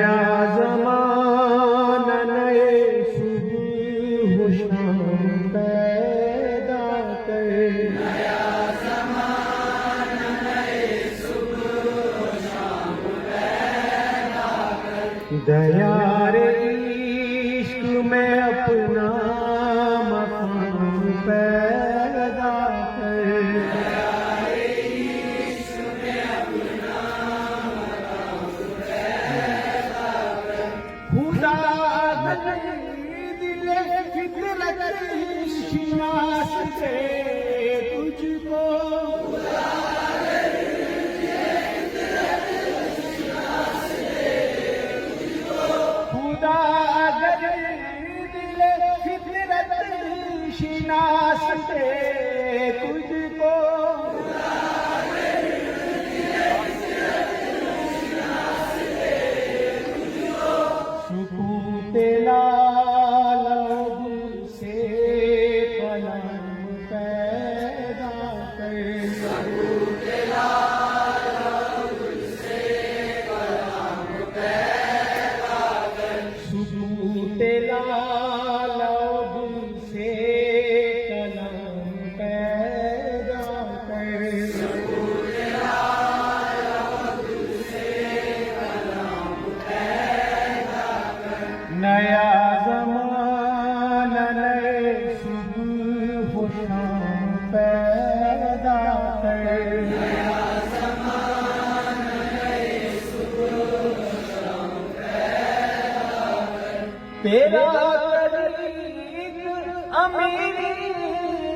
नया ज़माना नए सुबह शाम पैदा कर। नया ज़माना नए सुबह शाम पैदा कर। दया रे इश्क में अपना मकाम पैदा कर। दया रे इश्क में अपना मकाम पैदा कर। खुदा दिले फितरत शिनास से तुझको। खुदा दिले फितरत शिनास से तुझको। सुकून लाल से कलम पैदा कर। सुकून लाल से कलम पैदा कर। सुकून लाल से कलम पैदा कर। सुकून लाल से कलम पैदा कर। नया ज़माना नए सुबह शाम पैदा कर। नया ज़माना नए सुबह शाम पैदा कर। तेरा तरीक अमीरी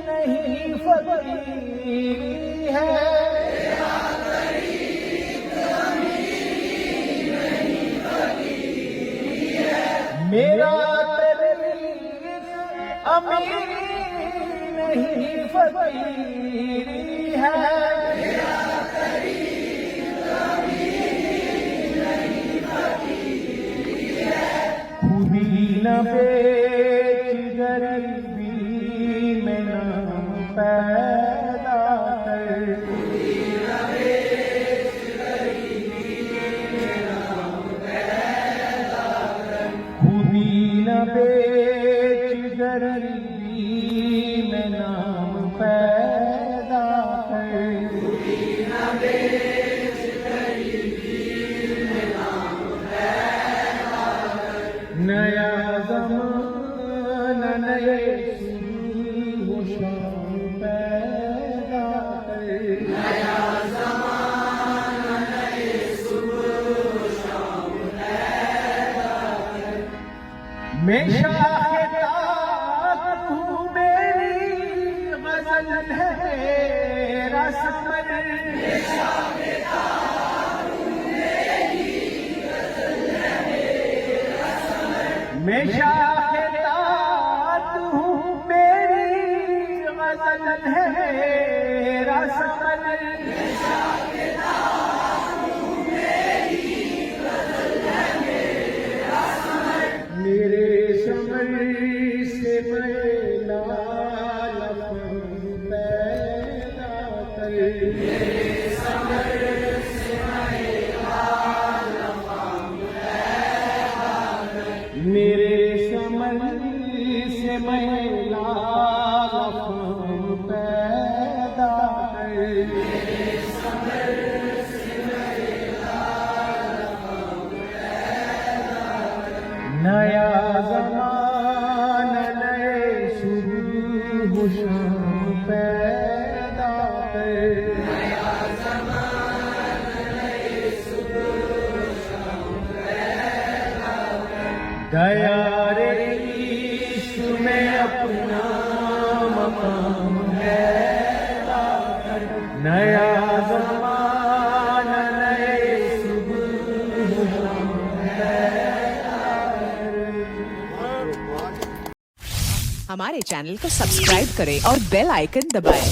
नहीं फकीरी है। तेरा तरीक अमीरी नहीं फकीरी है। मेरा तरीक अमीरी नहीं फकीरी है। तेरा तरीक अमीरी नहीं फकीरी है। खुदी न बेच गरीबी में नाम पैदा कर। खुदी न बेच गरीबी में नाम पैदा कर। खुदी न बेच गरीबी में नाम पैदा कर। खुदी न बेच गरीबी में नाम पैदा कर। नया ज़माना नए सुबह शाम पैदा कर। नया ज़माना नए सुबह शाम पैदा कर। मैं शाहिदात हूँ मेरी गज़ल है तेरा समर। मैं शाहिदात हूँ मेरी गज़ल है तेरा समर। मैं शाहिदात हूँ मेरी गज़ल है तेरा समर। मेरे समर से मैं लाल पैदा कर। मेरे समर से मैं लाल पैदा कर। मेरे समर से मैं लाल पैदा कर। मेरे समर से मैं लाल पैदा कर। नया ज़माना नए सुबह शाम पैदा कर। नया ज़माना नए सुबह शाम पैदा कर। दया रे इश्क में अपना मकाम पैदा कर। नया ज़माना नए सुबह शाम पैदा कर। हमारे चैनल को सब्सक्राइब करें और बेल आइकन दबाएं।